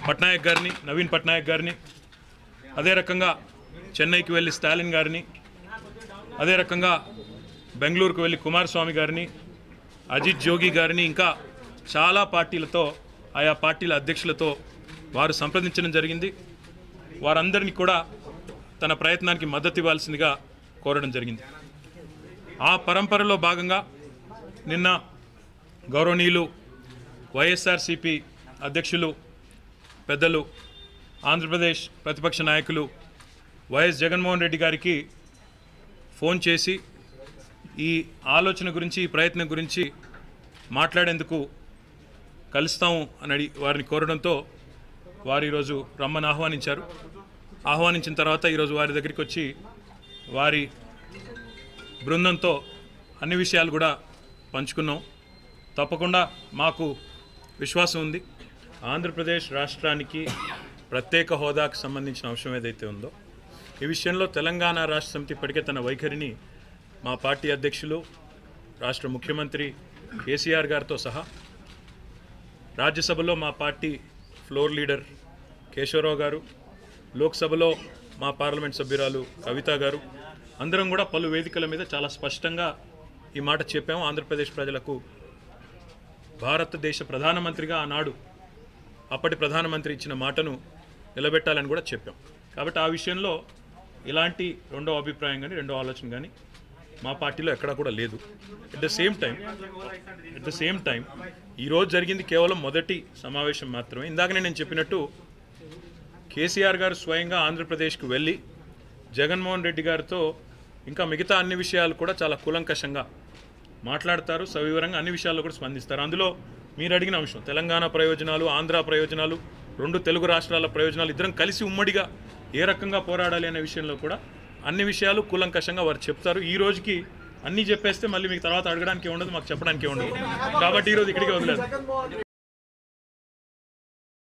పట్నాయక్ గారిని, నవీన్ పట్నాయక్ గారిని, అదే రకంగా చెన్నైకి వెళ్ళి స్టాలిన్ గారిని, అదే రకంగా బెంగళూరుకు వెళ్ళి కుమారస్వామి గారిని, అజిత్ జోగి గారిని, ఇంకా చాలా పార్టీలతో, ఆయా పార్టీల అధ్యక్షులతో వారు సంప్రదించడం జరిగింది. వారందరినీ కూడా తన ప్రయత్నానికి మద్దతు ఇవ్వాల్సిందిగా కోరడం జరిగింది. ఆ పరంపరలో భాగంగా నిన్న గౌరవనీయులు వైఎస్ఆర్సీపీ అధ్యక్షులు పెద్దలు ఆంధ్రప్రదేశ్ ప్రతిపక్ష నాయకులు వైఎస్ జగన్మోహన్ రెడ్డి గారికి ఫోన్ చేసి ఈ ఆలోచన గురించి, ఈ ప్రయత్నం గురించి మాట్లాడేందుకు కలుస్తాము అని వారిని కోరడంతో వారు ఈరోజు రమ్మని ఆహ్వానించారు. ఆహ్వానించిన తర్వాత ఈరోజు వారి దగ్గరికి వచ్చి వారి బృందంతో అన్ని విషయాలు కూడా పంచుకున్నాం. తప్పకుండా మాకు విశ్వాసం ఉంది, ఆంధ్రప్రదేశ్ రాష్ట్రానికి ప్రత్యేక హోదాకు సంబంధించిన అంశం ఏదైతే ఉందో ఈ విషయంలో తెలంగాణ రాష్ట్ర సమితి ఇప్పటికే తన వైఖరిని మా పార్టీ అధ్యక్షులు, రాష్ట్ర ముఖ్యమంత్రి కేసీఆర్ గారితో సహా, రాజ్యసభలో మా పార్టీ ఫ్లోర్ లీడర్ కేశవరావు గారు, లోక్సభలో మా పార్లమెంట్ సభ్యురాలు కవిత గారు, అందరం కూడా పలు వేదికల మీద చాలా స్పష్టంగా ఈ మాట చెప్పాము. ఆంధ్రప్రదేశ్ ప్రజలకు భారతదేశ ప్రధానమంత్రిగా ఆనాడు అప్పటి ప్రధానమంత్రి ఇచ్చిన మాటను నిలబెట్టాలని కూడా చెప్పాం. కాబట్టి ఆ విషయంలో ఇలాంటి రెండో అభిప్రాయం కానీ, రెండో ఆలోచన కానీ మా పార్టీలో ఎక్కడా కూడా లేదు. ఎట్ ద సేమ్ టైం ఈరోజు జరిగింది కేవలం మొదటి సమావేశం మాత్రమే. ఇందాకనే నేను చెప్పినట్టు కేసీఆర్ గారు స్వయంగా ఆంధ్రప్రదేశ్కు వెళ్ళి జగన్మోహన్ రెడ్డి గారితో ఇంకా మిగతా అన్ని విషయాలు కూడా చాలా కూలంకషంగా మాట్లాడతారు, సవివరంగా అన్ని విషయాల్లో కూడా స్పందిస్తారు. అందులో మీరు అడిగిన అంశం తెలంగాణ ప్రయోజనాలు, ఆంధ్ర ప్రయోజనాలు, రెండు తెలుగు రాష్ట్రాల ప్రయోజనాలు, ఇద్దరం కలిసి ఉమ్మడిగా ఏ రకంగా పోరాడాలి అనే విషయంలో కూడా అన్ని విషయాలు కూలంకషంగా వారు చెప్తారు. ఈ రోజుకి అన్నీ చెప్పేస్తే మళ్ళీ మీకు తర్వాత అడగడానికి ఉండదు, మాకు చెప్పడానికి ఉండదు. కాబట్టి ఈరోజు ఇక్కడికి వదిలేదు.